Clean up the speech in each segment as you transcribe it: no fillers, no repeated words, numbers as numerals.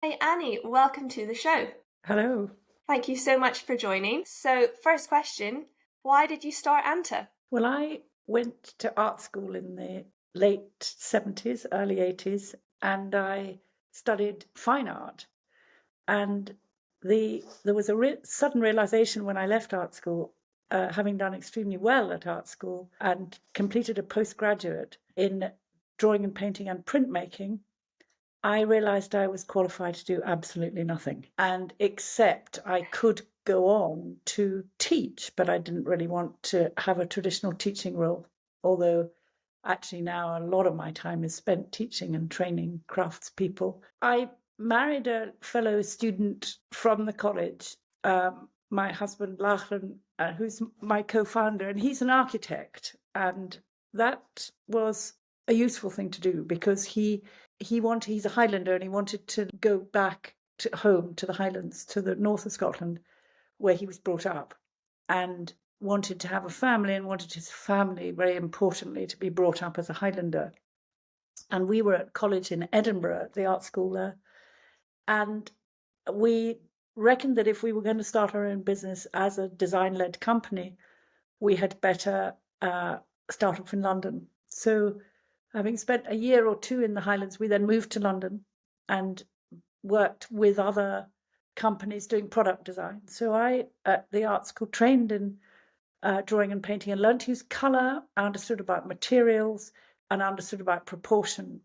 Hey Annie, welcome to the show. Hello. Thank you so much for joining. So, first question, why did you start ANTA? Well, I went to art school in the late 70s, early 80s, and I studied fine art. And there was a sudden realization when I left art school, having done extremely well at art school and completed a postgraduate in drawing and painting and printmaking. I realized I was qualified to do absolutely nothing. And except I could go on to teach, but I didn't really want to have a traditional teaching role. Although actually now a lot of my time is spent teaching and training craftspeople. I married a fellow student from the college, my husband Lachlan, who's my co-founder, and he's an architect. And that was a useful thing to do because he's a Highlander and he wanted to go back to home to the Highlands, to the north of Scotland, where he was brought up, and wanted to have a family and wanted his family, very importantly, to be brought up as a Highlander. And we were at college in Edinburgh, at the art school there, and we reckoned that if we were going to start our own business as a design-led company, we had better start off in London. So having spent a year or two in the Highlands, we then moved to London and worked with other companies doing product design. So I, at the art school, trained in drawing and painting and learned to use colour, understood about materials, and understood about proportion.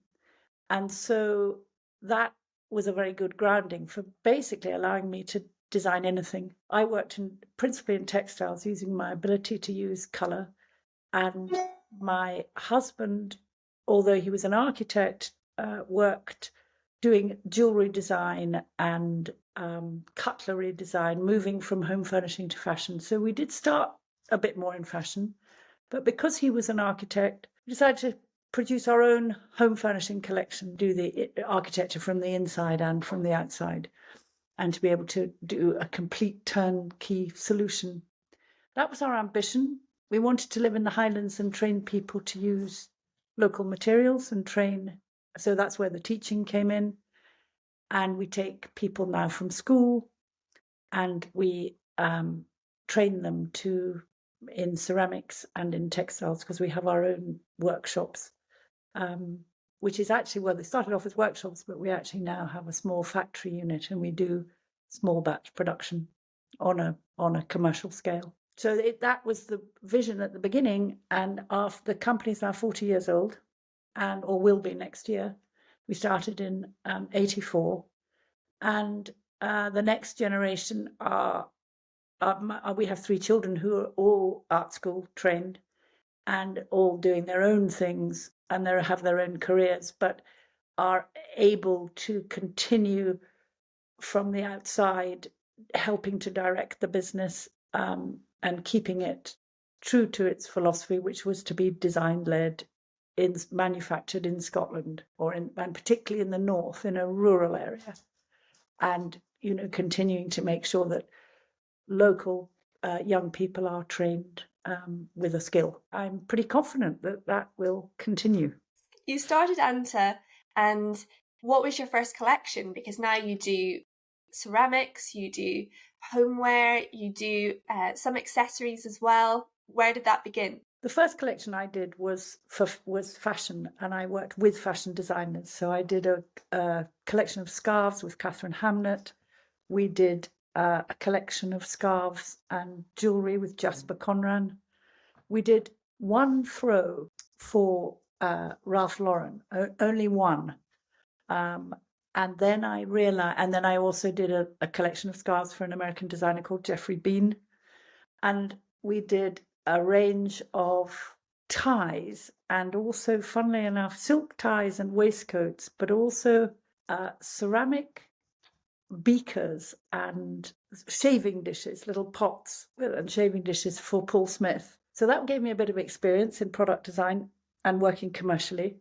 And so that was a very good grounding for basically allowing me to design anything. I worked principally in textiles using my ability to use colour. And my husband, although he was an architect, worked doing jewelry design and cutlery design, moving from home furnishing to fashion. So we did start a bit more in fashion, but because he was an architect, we decided to produce our own home furnishing collection, do the architecture from the inside and from the outside, and to be able to do a complete turnkey solution. That was our ambition. We wanted to live in the Highlands and train people to use local materials and train. So that's where the teaching came in. And we take people now from school and we train them in ceramics and in textiles because we have our own workshops, which is actually, well, they started off as workshops, but we actually now have a small factory unit and we do small batch production on a commercial scale. So that was the vision at the beginning, and the company's now 40 years old, or will be next year. We started in 84, and the next generation we have 3 children who are all art school trained and all doing their own things, and they have their own careers, but are able to continue from the outside, helping to direct the business and keeping it true to its philosophy, which was to be design-led, manufactured in Scotland, and particularly in the north, in a rural area, and continuing to make sure that local young people are trained with a skill. I'm pretty confident that that will continue. You started ANTA, and what was your first collection? Because now you do ceramics, you do homeware, you do some accessories as well. Where did that begin? The first collection I did was fashion, and I worked with fashion designers. So I did a collection of scarves with Catherine Hamnett. We did a collection of scarves and jewellery with Jasper Conran. We did one throw for Ralph Lauren, only one. And then I realized, and then I also did a collection of scarves for an American designer called Jeffrey Bean. And we did a range of ties and also, funnily enough, silk ties and waistcoats, but also ceramic beakers and shaving dishes, little pots and shaving dishes for Paul Smith. So that gave me a bit of experience in product design and working commercially.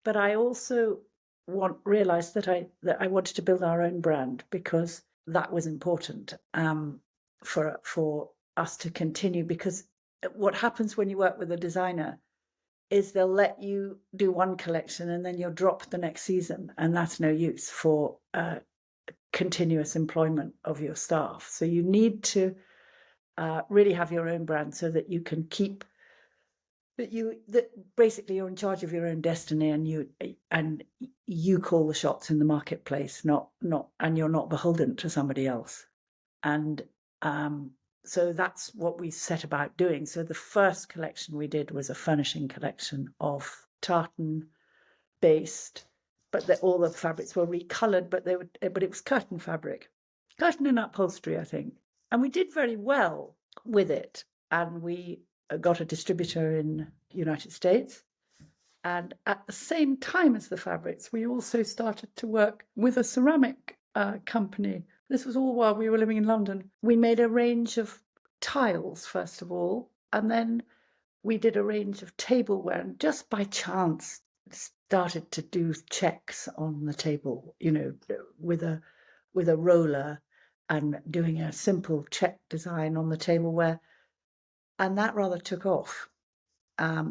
But I also realized that I wanted to build our own brand because that was important for us to continue. Because what happens when you work with a designer is they'll let you do one collection and then you'll drop the next season, and that's no use for continuous employment of your staff. So you need to really have your own brand so that you can keep that basically you're in charge of your own destiny, and you call the shots in the marketplace, not and you're not beholden to somebody else. And so that's what we set about doing. So the first collection we did was a furnishing collection of tartan based, but all the fabrics were recolored, but it was curtain fabric, curtain and upholstery, I think. And we did very well with it. And we got a distributor in the United States. And at the same time as the fabrics, we also started to work with a ceramic company. This was all while we were living in London. We made a range of tiles, first of all, and then we did a range of tableware. And just by chance, started to do checks on the table, with a roller, and doing a simple check design on the tableware. And that rather took off.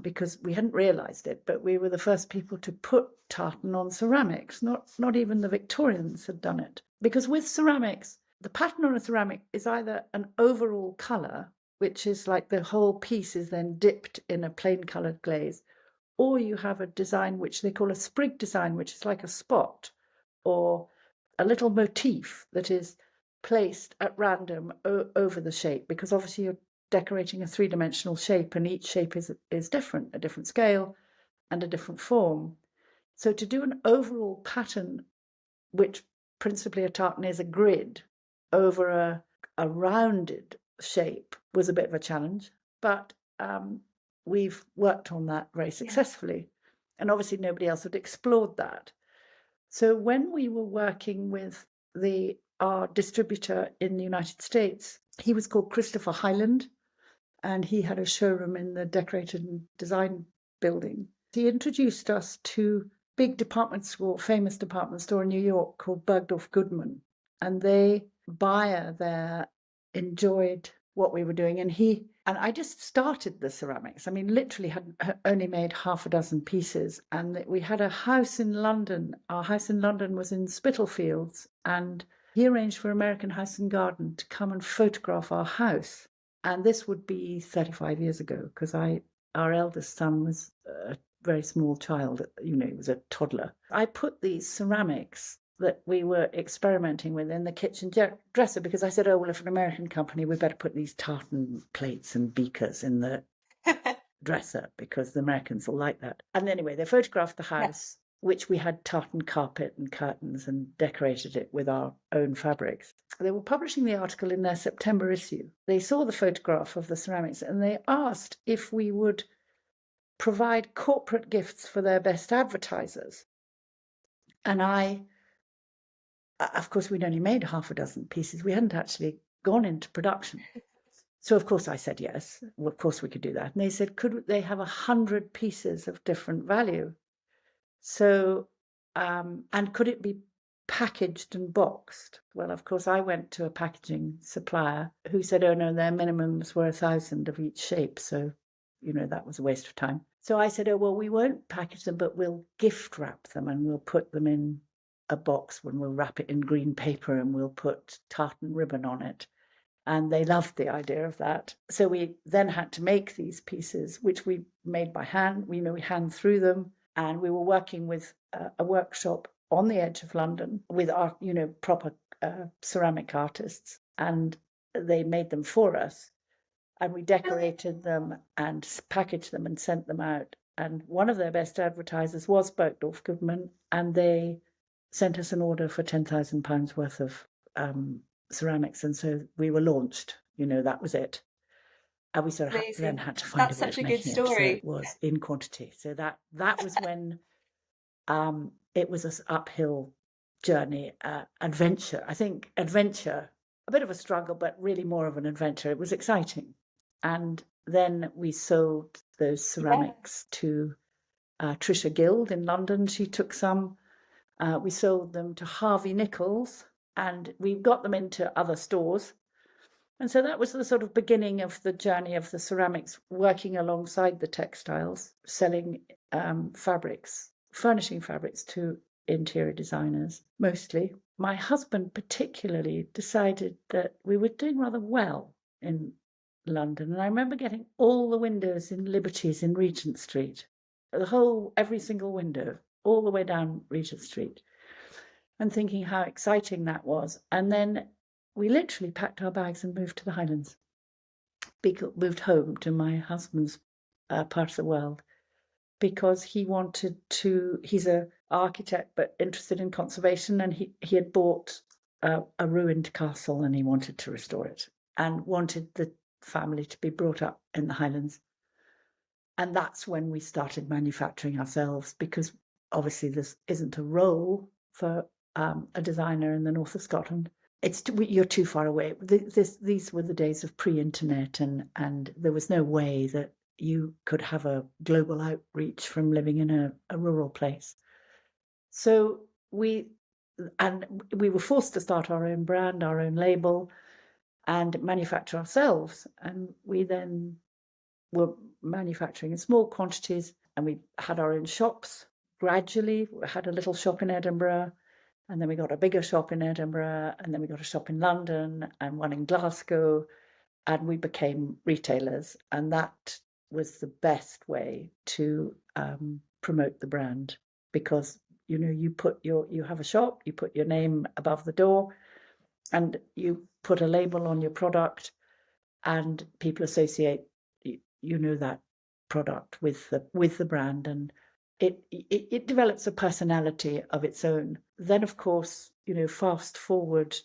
Because we hadn't realised it, but we were the first people to put tartan on ceramics. Not even the Victorians had done it. Because with ceramics, the pattern on a ceramic is either an overall colour, which is like the whole piece is then dipped in a plain coloured glaze, or you have a design which they call a sprig design, which is like a spot or a little motif that is placed at random over the shape, because obviously you're decorating a three-dimensional shape, and each shape is different, a different scale and a different form. So to do an overall pattern, which principally a tartan is a grid over a rounded shape, was a bit of a challenge, but we've worked on that very successfully. And obviously nobody else had explored that. So when we were working with our distributor in the United States, he was called Christopher Highland, and he had a showroom in the Decorated and Design building. He introduced us to a big famous department store in New York called Bergdorf Goodman. And the buyer there enjoyed what we were doing. And I just started the ceramics. I mean, literally had only made half a dozen pieces. And we had a house in London. Our house in London was in Spitalfields. And he arranged for American House and Garden to come and photograph our house. And this would be 35 years ago, because our eldest son was a very small child, he was a toddler. I put these ceramics that we were experimenting with in the kitchen dresser, because I said, oh, well, if an American company, we better put these tartan plates and beakers in the dresser, because the Americans will like that. And anyway, they photographed the house, which we had tartan carpet and curtains and decorated it with our own fabrics. They were publishing the article in their September issue. They saw the photograph of the ceramics and they asked if we would provide corporate gifts for their best advertisers. And of course, we'd only made half a dozen pieces. We hadn't actually gone into production. So, of course, I said yes. Well, of course, we could do that. And they said, could they have 100 pieces of different value? So, and could it be packaged and boxed? Well, of course, I went to a packaging supplier who said, oh, no, their minimums were 1,000 of each shape. So, that was a waste of time. So I said, oh, well, we won't package them, but we'll gift wrap them and we'll put them in a box when we'll wrap it in green paper and we'll put tartan ribbon on it. And they loved the idea of that. So we then had to make these pieces, which we made by hand. We hand threw them. And we were working with a workshop on the edge of London with our, proper ceramic artists. And they made them for us. And we decorated them and packaged them and sent them out. And one of their best advertisers was Bergdorf Goodman. And they sent us an order for £10,000 worth of ceramics. And so we were launched. That was it. And we sort of then had to find a way of making it. So it was in quantity. So that was when it was an uphill journey, adventure. I think adventure, a bit of a struggle, but really more of an adventure. It was exciting. And then we sold those ceramics to Trisha Guild in London. She took some. We sold them to Harvey Nichols, and we got them into other stores. And so that was the sort of beginning of the journey of the ceramics, working alongside the textiles, selling fabrics, furnishing fabrics to interior designers, mostly. My husband particularly decided that we were doing rather well in London. And I remember getting all the windows in Liberties in Regent Street, every single window, all the way down Regent Street, and thinking how exciting that was. And then we literally packed our bags and moved to the Highlands, moved home to my husband's part of the world, because he wanted to, he's an architect but interested in conservation, and he had bought a ruined castle and he wanted to restore it and wanted the family to be brought up in the Highlands. And that's when we started manufacturing ourselves, because obviously this isn't a role for a designer in the north of Scotland. You're too far away. These were the days of pre-internet, and there was no way that you could have a global outreach from living in a rural place. So we were forced to start our own brand, our own label, and manufacture ourselves. And we then were manufacturing in small quantities, and we had our own shops gradually. We had a little shop in Edinburgh, and then we got a bigger shop in Edinburgh, and then we got a shop in London and one in Glasgow, and we became retailers. And that was the best way to promote the brand, because you have a shop, you put your name above the door, and you put a label on your product, and people associate that product with the brand, and it develops a personality of its own. Then, of course, fast forward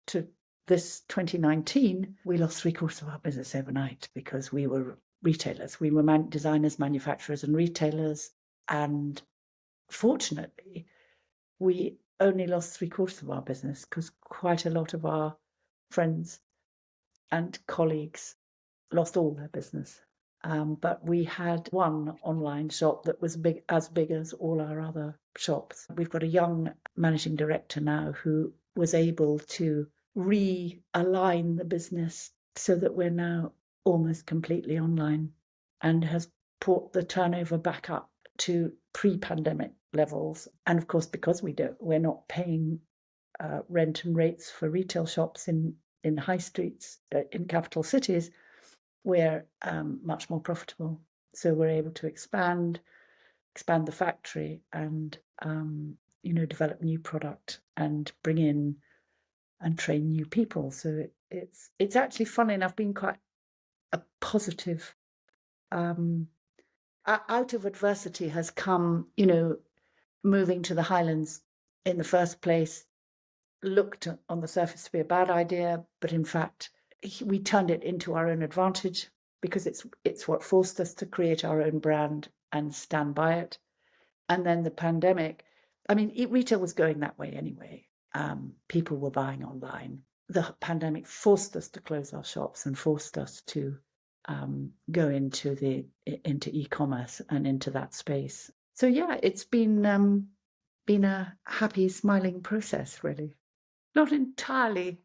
to this 2019, we lost 3/4 of our business overnight, because we were retailers. We were designers, manufacturers, and retailers. And fortunately, we only lost 3/4 of our business, because quite a lot of our friends and colleagues lost all their business. But we had one online shop that was as big as all our other shops. We've got a young managing director now who was able to realign the business so that we're now almost completely online, and has brought the turnover back up to pre-pandemic levels. And of course, because we're not paying rent and rates for retail shops in high streets in capital cities, we're much more profitable. So we're able to expand the factory, and develop new product and bring in and train new people. So it's actually, funny enough, been quite a positive. Out of adversity has come, moving to the Highlands in the first place looked on the surface to be a bad idea, but in fact we turned it into our own advantage, because it's what forced us to create our own brand and stand by it. And then the pandemic, retail was going that way anyway. People were buying online. The pandemic forced us to close our shops and forced us to go into e-commerce and into that space. So yeah, it's been a happy, smiling process, really. Not entirely.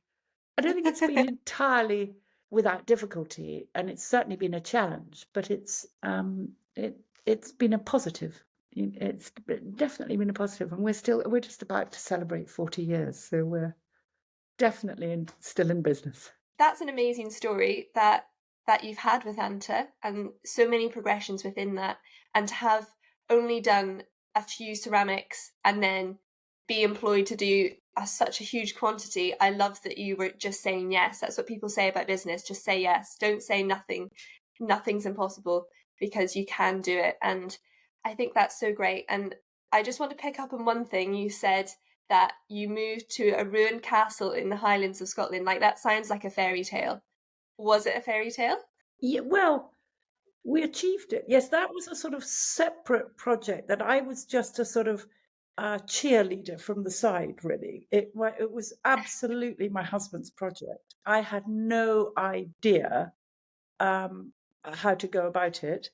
I don't think it's been entirely without difficulty, and it's certainly been a challenge, but it's been a positive. It's definitely been a positive, and we're just about to celebrate 40 years, so we're definitely still in business. That's an amazing story that you've had with ANTA, and so many progressions within that, and to have only done a few ceramics and then be employed to do such a huge quantity. I love that you were just saying yes. That's what people say about business. Just say yes. Don't say nothing. Nothing's impossible, because you can do it. And I think that's so great. And I just want to pick up on one thing. You said that you moved to a ruined castle in the Highlands of Scotland. Like, that sounds like a fairy tale. Was it a fairy tale? Yeah, well, we achieved it. Yes, that was a sort of separate project that I was just a sort of cheerleader from the side, really. It was absolutely my husband's project. I had no idea how to go about it,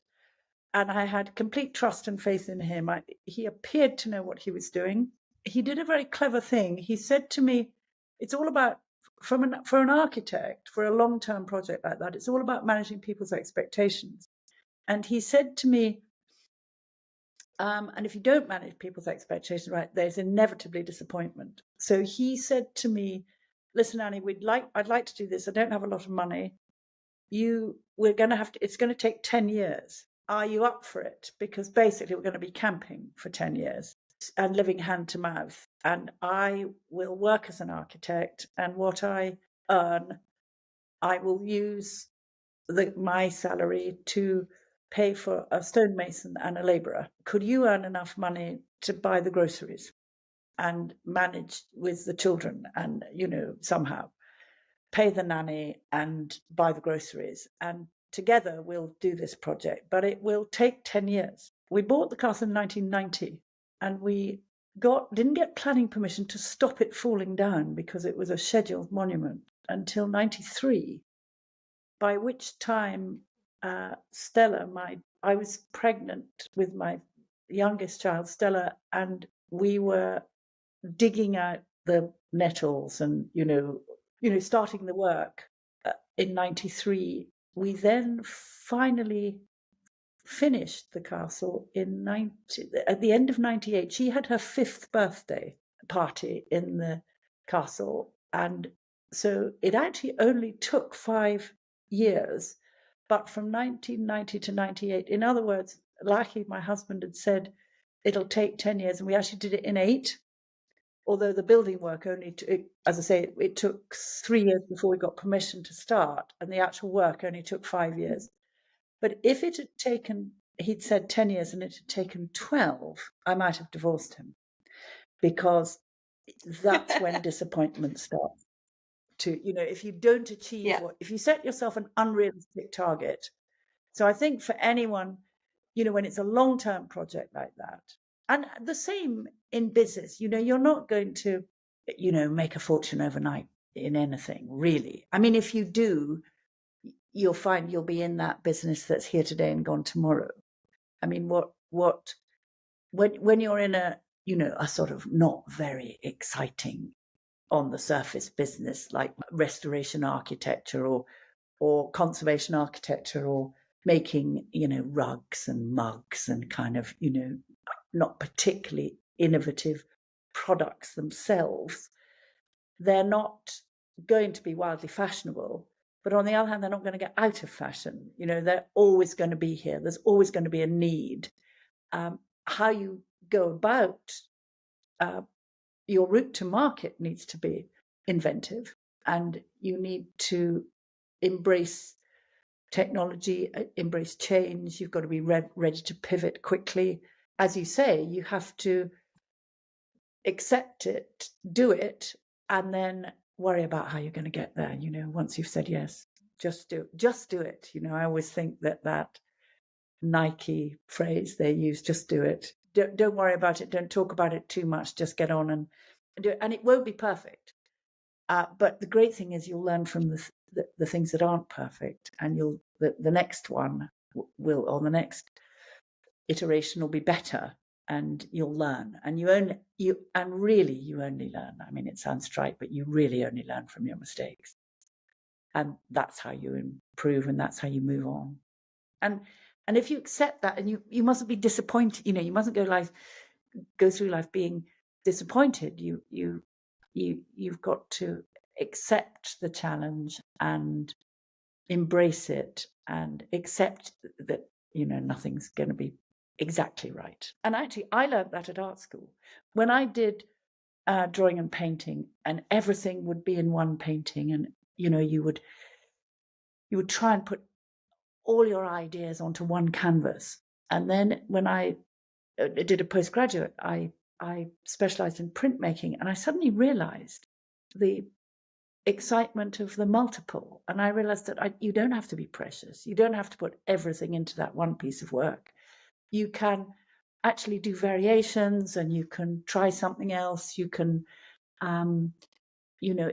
and I had complete trust and faith in him. He appeared to know what he was doing. He did a very clever thing. He said to me, it's all about, for an architect, for a long-term project like that, it's all about managing people's expectations. And he said to me, And if you don't manage people's expectations right, there's inevitably disappointment. So he said to me, listen, Annie, I'd like to do this. I don't have a lot of money. We're going to have to, it's going to take 10 years. Are you up for it? Because basically we're going to be camping for 10 years and living hand to mouth. And I will work as an architect, and what I earn, I will use my salary to pay for a stonemason and a labourer. Could you earn enough money to buy the groceries and manage with the children and, somehow pay the nanny and buy the groceries? And together we'll do this project, but it will take 10 years. We bought the castle in 1990, and we didn't get planning permission to stop it falling down because it was a scheduled monument until 93, by which time Stella, I was pregnant with my youngest child, Stella, and we were digging out the nettles and, starting the work in 93. We then finally finished the castle at the end of 98. She had her 5th birthday party in the castle. And so it actually only took 5 years, but from 1990 to 98, in other words, Lucky, my husband, had said it'll take 10 years, and we actually did it in 8. Although the building work as I say, it took 3 years before we got permission to start, and the actual work only took 5 years. But if it had taken, he'd said 10 years and it had taken 12, I might have divorced him, because that's when disappointment starts. If you don't achieve if you set yourself an unrealistic target. So I think for anyone, when it's a long-term project like that, and the same in business, you're not going to, make a fortune overnight in anything, really. I mean, if you do, you'll find you'll be in that business that's here today and gone tomorrow. I mean, when you're in a sort of not very exciting on the surface business like restoration architecture or conservation architecture, or making, rugs and mugs and kind of, not particularly innovative products themselves, they're not going to be wildly fashionable. But on the other hand, they're not going to get out of fashion. They're always going to be here. There's always going to be a need. How you go about your route to market needs to be inventive, and you need to embrace technology, embrace change. You've got to be ready to pivot quickly. As you say, you have to accept it, do it, and then worry about how you're going to get there. Once you've said yes, just do it. I always think that Nike phrase they use, just do it. Don't worry about it. Don't talk about it too much. Just get on and do it. And it won't be perfect. But the great thing is you'll learn from the things that aren't perfect, and the next one or the next iteration will be better, and you'll learn. And you only learn. I mean, it sounds trite, but you really only learn from your mistakes. And that's how you improve, and that's how you move on. And if you accept that, and you mustn't be disappointed, you mustn't go through life being disappointed. You've got to accept the challenge and embrace it, and accept that nothing's going to be exactly right. And actually, I learned that at art school when I did drawing and painting, and everything would be in one painting, and you would try and put all your ideas onto one canvas. And then when I did a postgraduate, I specialized in printmaking, and I suddenly realized the excitement of the multiple. And I realized that you don't have to be precious. You don't have to put everything into that one piece of work. You can actually do variations, and you can try something else. You can,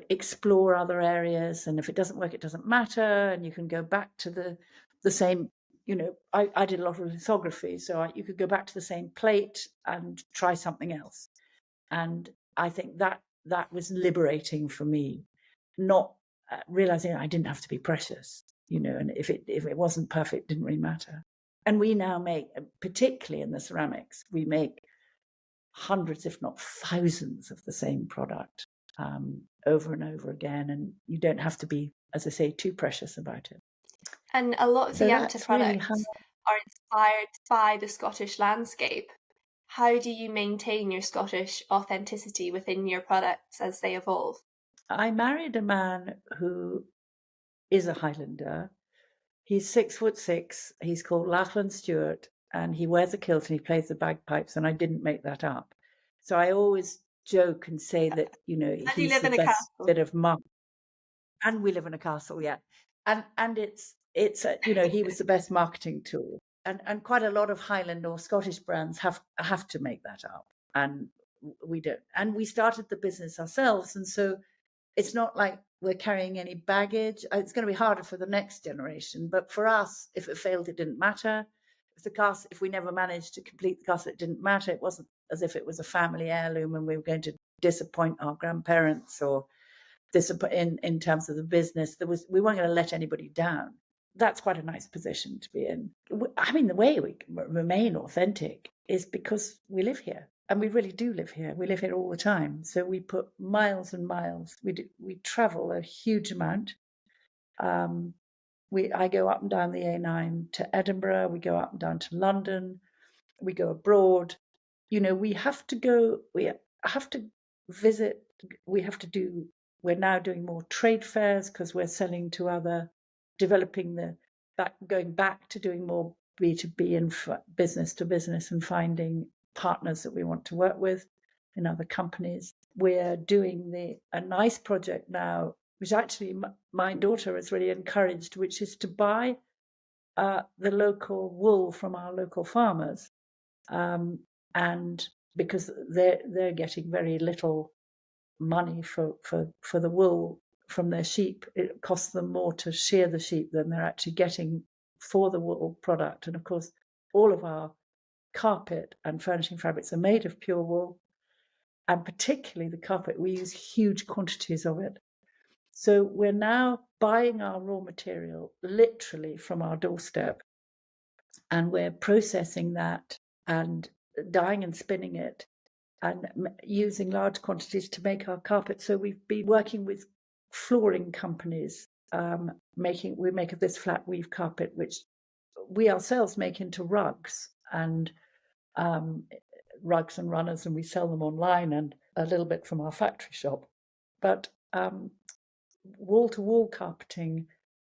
explore other areas. And if it doesn't work, it doesn't matter. And you can go back to the same, I did a lot of lithography, so you could go back to the same plate and try something else. And I think that was liberating for me, not realizing I didn't have to be precious, and if it wasn't perfect, it didn't really matter. And we now make, particularly in the ceramics, we make hundreds, if not thousands, of the same product over and over again. And you don't have to be, as I say, too precious about it. And a lot of So the ANTA that's really how. products are inspired by the Scottish landscape. How do you maintain your Scottish authenticity within your products as they evolve? I married a man who is a Highlander. He's 6'6". He's called Lachlan Stewart, and he wears a kilt and he plays the bagpipes. And I didn't make that up. So I always joke and say that And you he's live the in a best castle. bit of and we live in a castle, yeah. And it's he was the best marketing tool. And quite a lot of Highland or Scottish brands have to make that up, and we don't. And we started the business ourselves, and so it's not like we're carrying any baggage. It's going to be harder for the next generation, but for us, if it failed, it didn't matter. If we never managed to complete the castle, it didn't matter. It wasn't as if it was a family heirloom and we were going to disappoint our grandparents or in terms of the business. We weren't going to let anybody down. That's quite a nice position to be in. I mean, the way we remain authentic is because we live here, and we really do live here. We live here all the time, so we put miles and miles. We travel a huge amount. I go up and down the A9 to Edinburgh. We go up and down to London. We go abroad. We have to go. We have to visit. We have to do. We're now doing more trade fairs because we're selling to other, going back to doing more B2B and business to business and finding partners that we want to work with in other companies. We're doing a nice project now, which actually my daughter has really encouraged, which is to buy the local wool from our local farmers, and because they're getting very little money for the wool from their sheep. It costs them more to shear the sheep than they're actually getting for the wool product. And of course, all of our carpet and furnishing fabrics are made of pure wool, and particularly the carpet, we use huge quantities of it. So we're now buying our raw material literally from our doorstep, and we're processing that and dyeing and spinning it and using large quantities to make our carpet. So we've been working with flooring companies. We make this flat weave carpet, which we ourselves make into rugs and runners, and we sell them online and a little bit from our factory shop. But wall-to-wall carpeting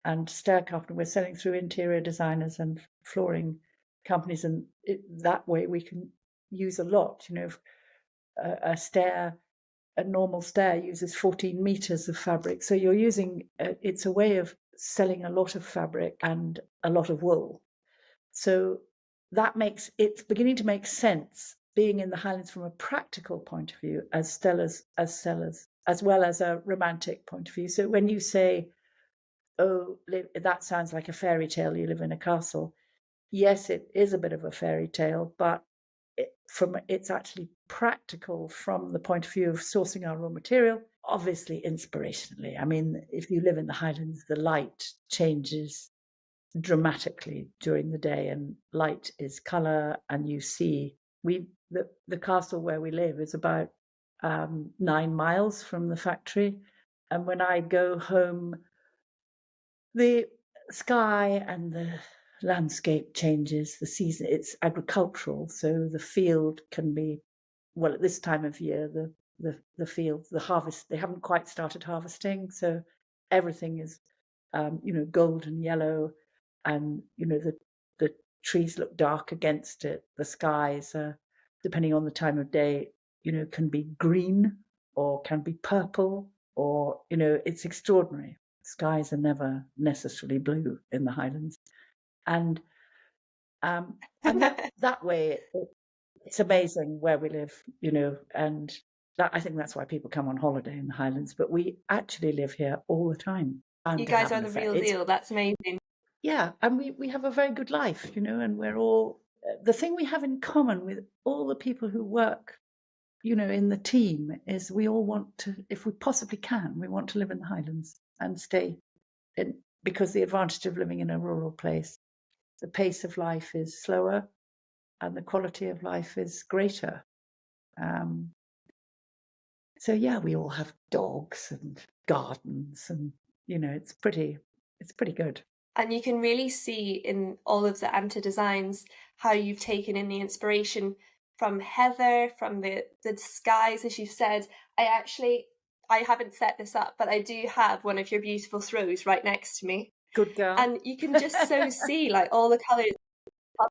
and stair carpeting, we're selling through interior designers and flooring companies, and that way we can use a lot. A normal stair uses 14 meters of fabric. So you're using, it's a way of selling a lot of fabric and a lot of wool. So it's beginning to make sense being in the Highlands from a practical point of view as sellers, as well as a romantic point of view. So when you say, oh, that sounds like a fairy tale, you live in a castle. Yes, it is a bit of a fairy tale, but it's actually practical from the point of view of sourcing our raw material, obviously inspirationally. I mean, if you live in the Highlands, the light changes dramatically during the day, and light is color, and you see the castle where we live is about 9 miles from the factory, and when I go home, the sky and the landscape changes, the season, it's agricultural, so the field can be, well, at this time of year, the fields, the harvest, they haven't quite started harvesting, so everything is golden yellow, and the trees look dark against it. The skies, depending on the time of day, can be green or can be purple, or it's extraordinary. Skies are never necessarily blue in the Highlands, and that way it's amazing where we live, and I think that's why people come on holiday in the Highlands. But we actually live here all the time. You guys are the real deal. That's amazing. Yeah, and we have a very good life, and we're all, the thing we have in common with all the people who work, in the team, is we all want to, if we possibly can, we want to live in the Highlands and stay in, because the advantage of living in a rural place the pace of life is slower and the quality of life is greater. So yeah, we all have dogs and gardens, and it's pretty good. And you can really see in all of the ANTA designs how you've taken in the inspiration from heather, from the skies, as you've said. I haven't set this up, but I do have one of your beautiful throws right next to me. Good girl. And you can just so see like all the colours of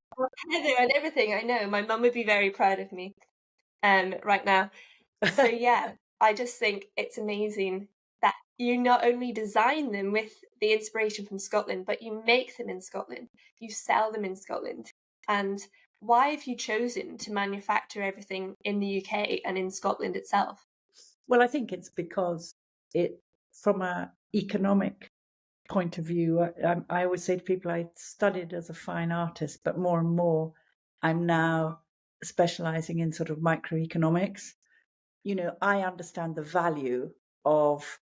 heather and everything. I know my mum would be very proud of me right now. So yeah, I just think it's amazing that you not only design them with the inspiration from Scotland, but you make them in Scotland, you sell them in Scotland. And why have you chosen to manufacture everything in the UK and in Scotland itself? Well, I think it's because from an economic point of view, I always say to people, I studied as a fine artist, but more and more I'm now specializing in sort of microeconomics. I understand the value of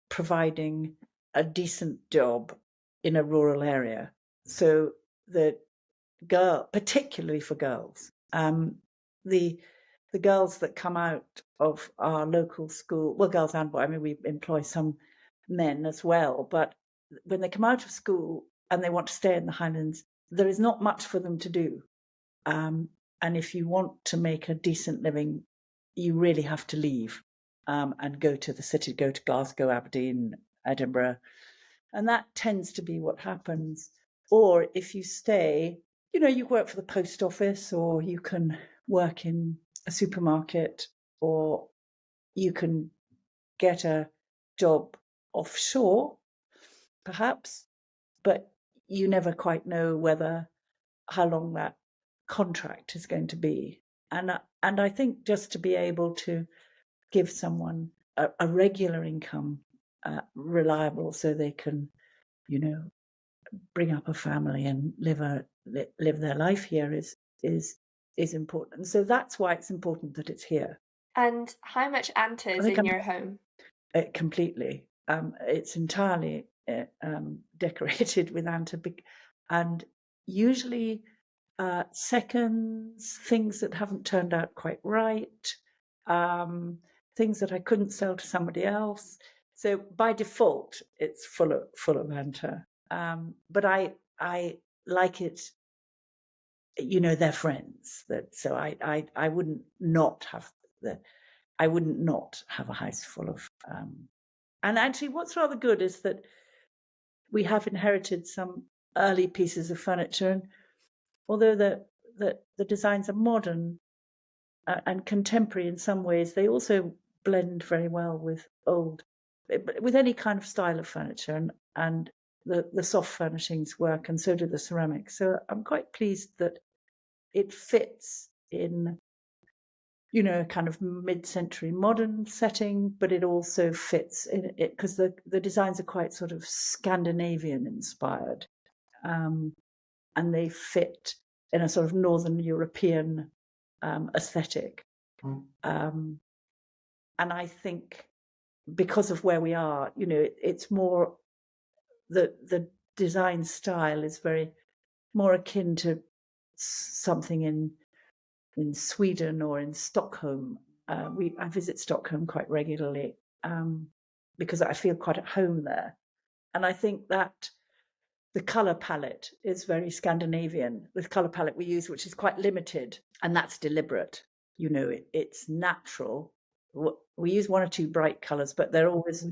providing a decent job in a rural area. So the particularly for girls, the girls that come out of our local school, well, girls and boys, I mean, we employ some men as well, but when they come out of school and they want to stay in the Highlands, there is not much for them to do. And if you want to make a decent living, you really have to leave and go to the city, go to Glasgow, Aberdeen, Edinburgh. And that tends to be what happens. Or if you stay, you work for the post office, or you can work in a supermarket, or you can get a job offshore, perhaps, but you never quite know how long that contract is going to be. And I think just to be able to give someone a regular income, reliable, so they can, bring up a family and live their life here is important. So that's why it's important that it's here. And how much ANTA is in your home? Completely. It's entirely decorated with ANTA, and usually seconds, things that haven't turned out quite right, things that I couldn't sell to somebody else. So by default, it's full of ANTA. But I like it. They're friends. So I wouldn't not have a house full of. And actually, what's rather good is that we have inherited some early pieces of furniture, and although the designs are modern and contemporary in some ways, they also blend very well with with any kind of style of furniture, and the soft furnishings work, and so do the ceramics. So I'm quite pleased that it fits in, a kind of mid-century modern setting, but it also fits in it because the designs are quite sort of Scandinavian inspired, and they fit in a sort of Northern European aesthetic. And I think because of where we are, it's more the design style is very more akin to something in Sweden or in Stockholm. I visit Stockholm quite regularly because I feel quite at home there, and I think that the color palette is very Scandinavian. The color palette we use, which is quite limited, and that's deliberate. It's natural. We use one or two bright colors, but they're always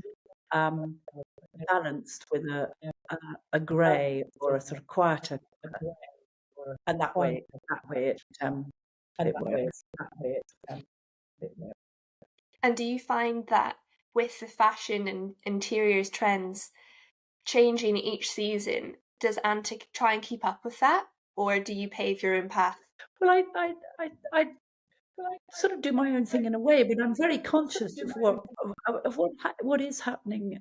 balanced with a grey or a sort of quieter color. And that way it works. And do you find that with the fashion and interiors trends changing each season, does ANTA try and keep up with that, or do you pave your own path? Well, I sort of do my own thing in a way, but I'm very conscious of what is happening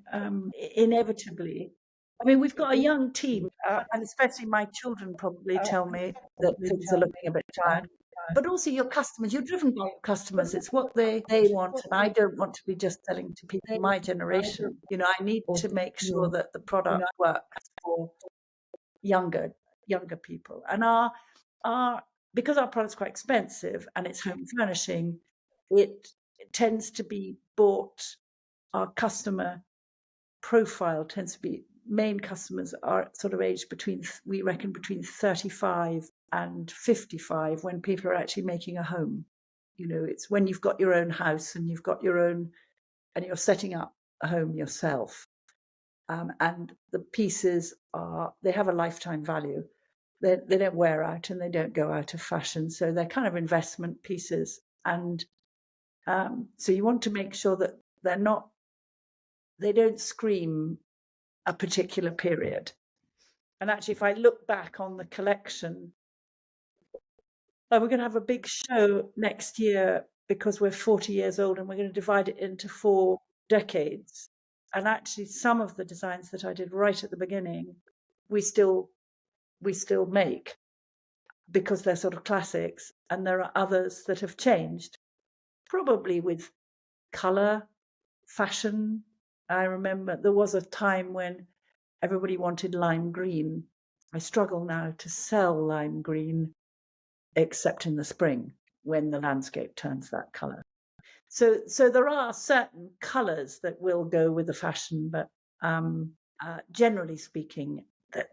inevitably. I mean, we've got a young team, and especially my children probably tell me that things are looking a bit tired. But also your customers, you're driven by your customers. It's what they want, and I don't want to be just selling to people my generation. I need to make sure that the product works for younger younger people. And because our product's quite expensive and it's home furnishing, it tends to be bought, our customer profile tends to be, main customers are sort of aged between, we reckon, between 35 and 55, when people are actually making a home. It's when you've got your own house and you've got your own, and you're setting up a home yourself. And the pieces they have a lifetime value. They don't wear out and they don't go out of fashion. So they're kind of investment pieces. And so you want to make sure that they don't scream a particular period. And actually, if I look back on the collection, we're going to have a big show next year because we're 40 years old, and we're going to divide it into 4 decades. And actually, some of the designs that I did right at the beginning, we still make, because they're sort of classics. And there are others that have changed, probably with color, fashion. I remember there was a time when everybody wanted lime green. I struggle now to sell lime green, except in the spring when the landscape turns that color. So there are certain colors that will go with the fashion, but generally speaking,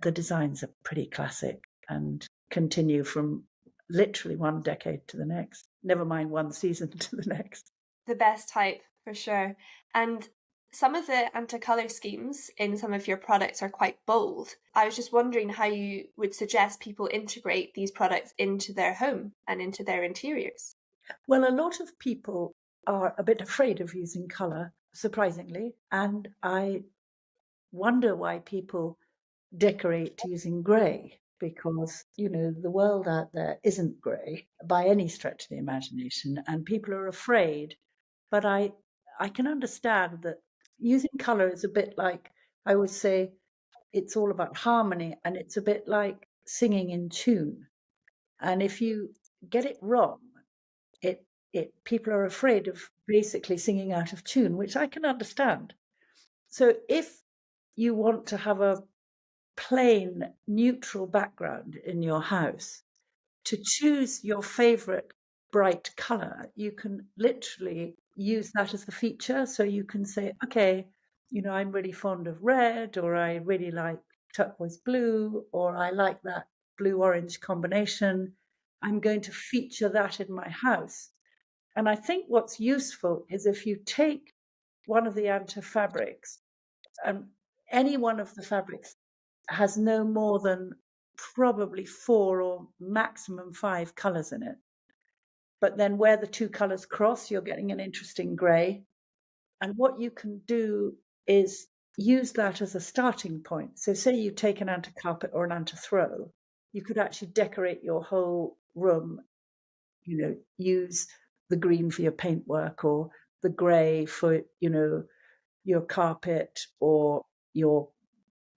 the designs are pretty classic and continue from literally one decade to the next, never mind one season to the next. The best type, for sure. And some of the ANTA colour schemes in some of your products are quite bold. I was just wondering how you would suggest people integrate these products into their home and into their interiors. Well, a lot of people are a bit afraid of using colour, surprisingly, and I wonder why people decorate using grey, because the world out there isn't grey by any stretch of the imagination, and people are afraid. But I can understand that using colour is a bit like, I would say, it's all about harmony, and it's a bit like singing in tune. And if you get it wrong, people are afraid of basically singing out of tune, which I can understand. So if you want to have a plain neutral background in your house, to choose your favorite bright color, you can literally use that as the feature. So you can say, okay, I'm really fond of red, or I really like turquoise blue, or I like that blue orange combination. I'm going to feature that in my house. And I think what's useful is if you take one of the ANTA fabrics, and any one of the fabrics has no more than probably 4 or maximum 5 colors in it. But then where the 2 colors cross, you're getting an interesting gray. And what you can do is use that as a starting point. So say you take an ANTA carpet or an ANTA throw, you could actually decorate your whole room, use the green for your paintwork, or the gray for, your carpet or your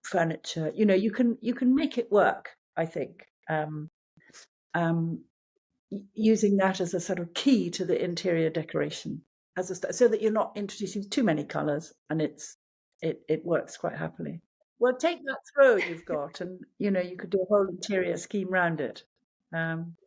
furniture. You can make it work, I think. Using that as a sort of key to the interior decoration, so that you're not introducing too many colours, and it works quite happily. Well, take that throw you've got, and you could do a whole interior scheme around it,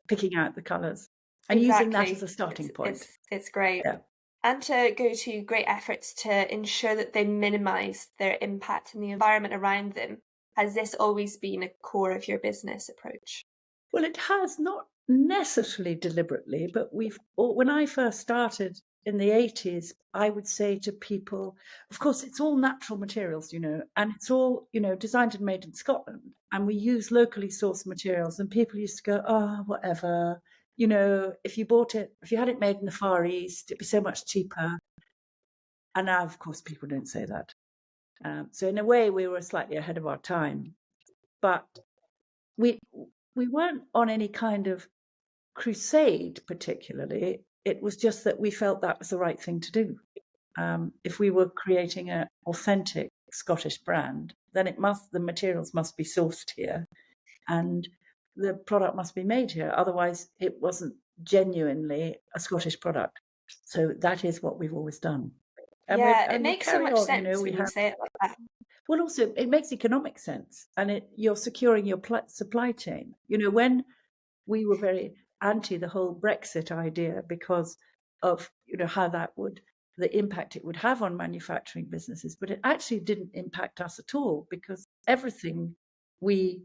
picking out the colours and using that as a starting point. It's great. Yeah. ANTA go to great efforts to ensure that they minimise their impact in the environment around them. Has this always been a core of your business approach? Well, it has, not necessarily deliberately, but when I first started in the 80s, I would say to people, of course, it's all natural materials, and it's all, designed and made in Scotland, and we use locally sourced materials, and people used to go, oh, whatever, if you had it made in the Far East, it'd be so much cheaper. And now, of course, people don't say that. So in a way, we were slightly ahead of our time, but we weren't on any kind of crusade particularly. It was just that we felt that was the right thing to do. If we were creating an authentic Scottish brand, then the materials must be sourced here, and the product must be made here. Otherwise, it wasn't genuinely a Scottish product. So that is what we've always done. And it makes so much sense when you say it like that. Well, also it makes economic sense, and you're securing your supply chain. When we were very anti the whole Brexit idea because of how the impact it would have on manufacturing businesses, but it actually didn't impact us at all because everything we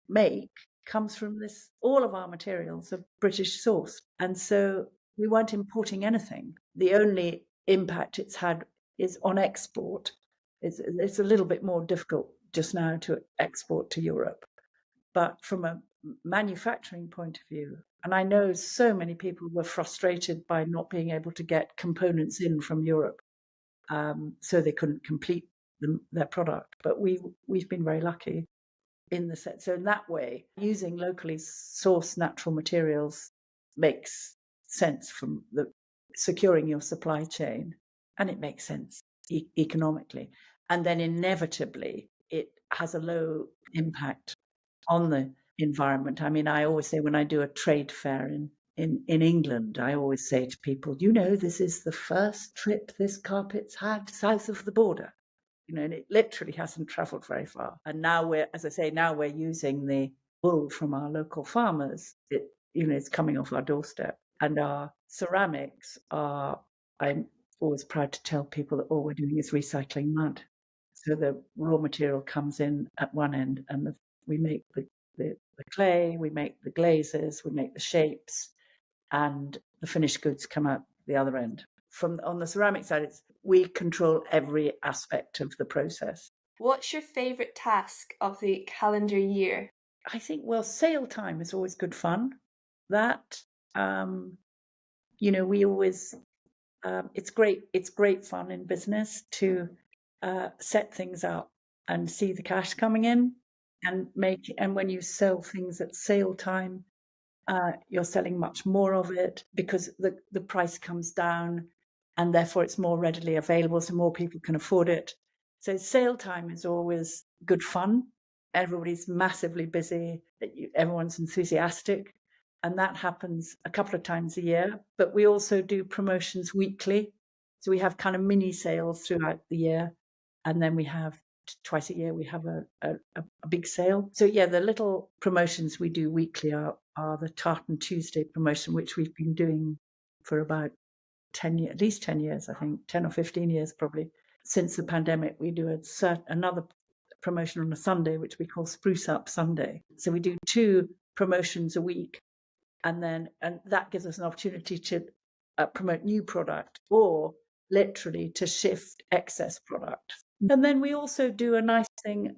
make comes from this. All of our materials are British sourced, and so we weren't importing anything. The only impact it's had is on export. It's a little bit more difficult just now to export to Europe, but from a manufacturing point of view, and I know so many people were frustrated by not being able to get components in from Europe, so they couldn't complete their product. But we've been very lucky in the set. So in that way, using locally sourced natural materials makes sense from the securing your supply chain, and it makes sense economically. And then inevitably, it has a low impact on the environment. I mean, I always say when I do a trade fair in England, I always say to people, this is the first trip this carpet's had south of the border. And it literally hasn't traveled very far. And now we're using the wool from our local farmers. It's coming off our doorstep. And our ceramics I'm always proud to tell people that all we're doing is recycling mud. So the raw material comes in at one end, and we make the clay, we make the glazes, we make the shapes, and the finished goods come out the other end. On the ceramic side, we control every aspect of the process. What's your favourite task of the calendar year? I think, sale time is always good fun. That, we always, it's great fun in business to set things up and see the cash coming in and when you sell things at sale time, you're selling much more of it because the price comes down and therefore it's more readily available, so more people can afford it. So sale time is always good fun. Everybody's massively busy, everyone's enthusiastic, and that happens a couple of times a year. But we also do promotions weekly. So we have kind of mini sales throughout the year, and then we have twice a year we have a big sale. So yeah, the little promotions we do weekly are the Tartan Tuesday promotion, which we've been doing for about 10 years, at least 10 years, I think 10 or 15 years probably. Since the pandemic, we do another promotion on a Sunday, which we call Spruce Up Sunday. So we do 2 promotions a week, and that gives us an opportunity to promote new product or literally to shift excess product. And then we also do a nice thing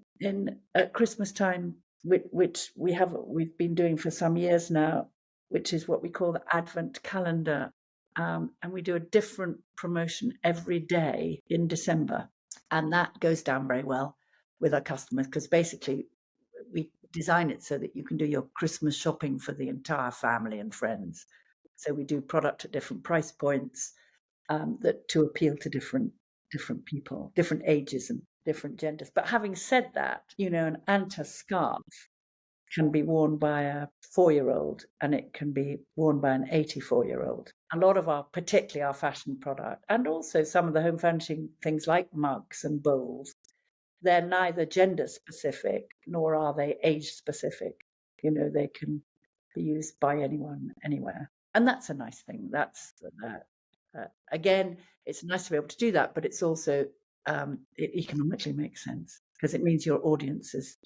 at Christmas time, which we've been doing for some years now, which is what we call the Advent calendar. And we do a different promotion every day in December. And that goes down very well with our customers because basically we design it so that you can do your Christmas shopping for the entire family and friends. So we do product at different price points that to appeal to different people, different ages and different genders. But having said that, an ANTA scarf can be worn by a 4-year-old and it can be worn by an 84-year-old. A lot of particularly our fashion product, and also some of the home furnishing things like mugs and bowls, they're neither gender specific nor are they age specific. They can be used by anyone, anywhere. And that's a nice thing. Again, it's nice to be able to do that, but it's also, it economically makes sense because it means your audience is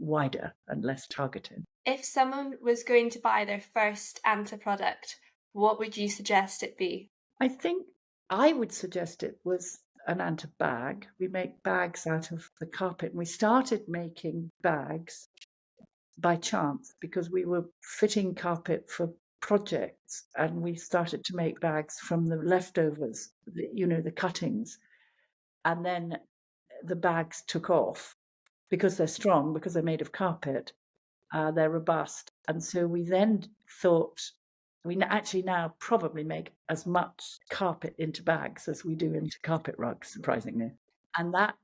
wider and less targeted. If someone was going to buy their first ANTA product, what would you suggest it be? I think I would suggest it was an ANTA bag. We make bags out of the carpet, and we started making bags by chance because we were fitting carpet for projects, and we started to make bags from the leftovers, the cuttings, and then the bags took off because they're strong, because they're made of carpet, they're robust. And so we then thought we actually now probably make as much carpet into bags as we do into carpet rugs, surprisingly. And that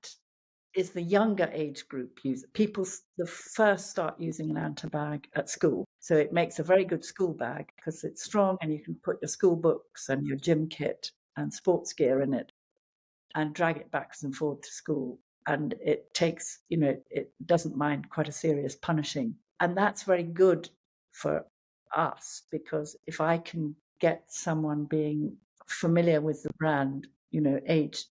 is the younger age group people the first start using an ANTA bag at school. So it makes a very good school bag because it's strong and you can put your school books and your gym kit and sports gear in it and drag it backwards and forward to school. and it takes, it doesn't mind quite a serious punishing. And that's very good for us, because if I can get someone being familiar with the brand, aged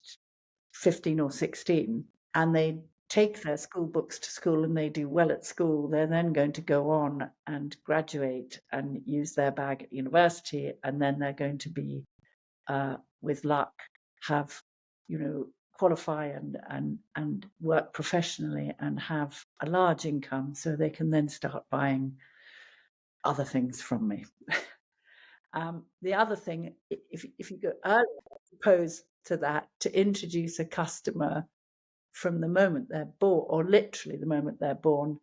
15 or 16, and they take their school books to school and they do well at school, they're then going to go on and graduate and use their bag at university, and then they're going to be, with luck, have, qualify and work professionally and have a large income, so they can then start buying other things from me. The other thing, if you go earlier, opposed to that, to introduce a customer from the moment they're born, or literally the moment they're born,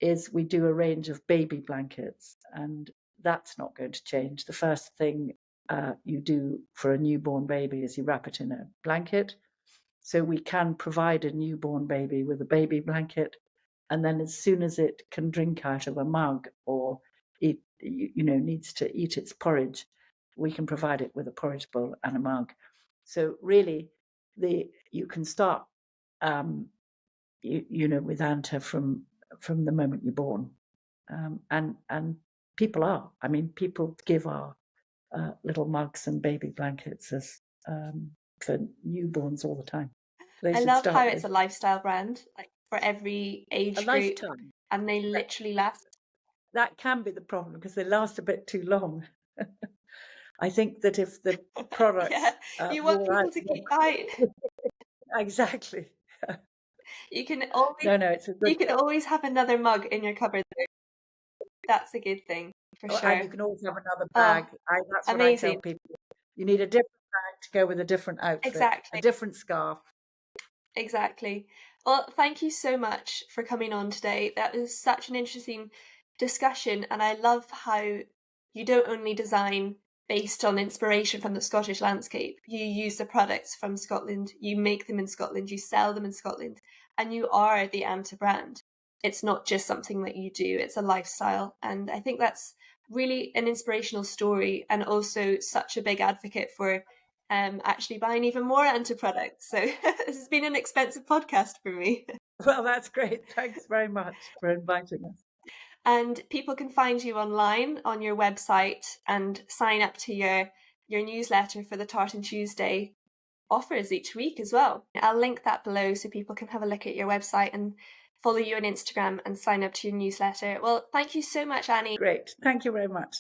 is we do a range of baby blankets, and that's not going to change. The first thing you do for a newborn baby is you wrap it in a blanket. So we can provide a newborn baby with a baby blanket, and then as soon as it can drink out of a mug or it, needs to eat its porridge, we can provide it with a porridge bowl and a mug. So really, you can start, with ANTA from the moment you're born, and people give our little mugs and baby blankets as for newborns all the time. I love how it's a lifestyle brand, like for every age group, lifetime, and they literally last. That can be the problem, because they last a bit too long. I think that if the products you want people to keep buying. Exactly. You can always it's a good. You can always have another mug in your cupboard. That's a good thing for sure. And you can always have another bag. That's what I tell people. You need a different bag to go with a different outfit. Exactly. A different scarf. Exactly. Well, thank you so much for coming on today. That was such an interesting discussion, and I love how you don't only design based on inspiration from the Scottish landscape. You use the products from Scotland, you make them in Scotland, you sell them in Scotland, and you are the ANTA brand. It's not just something that you do, it's a lifestyle. And I think that's really an inspirational story, and also such a big advocate for actually buying even more ANTA products. So this has been an expensive podcast for me. Well, that's great. Thanks very much for inviting us. And people can find you online on your website and sign up to your newsletter for the Tartan Tuesday offers each week as well. I'll link that below so people can have a look at your website and follow you on Instagram and sign up to your newsletter. Well, thank you so much, Annie. Great. Thank you very much.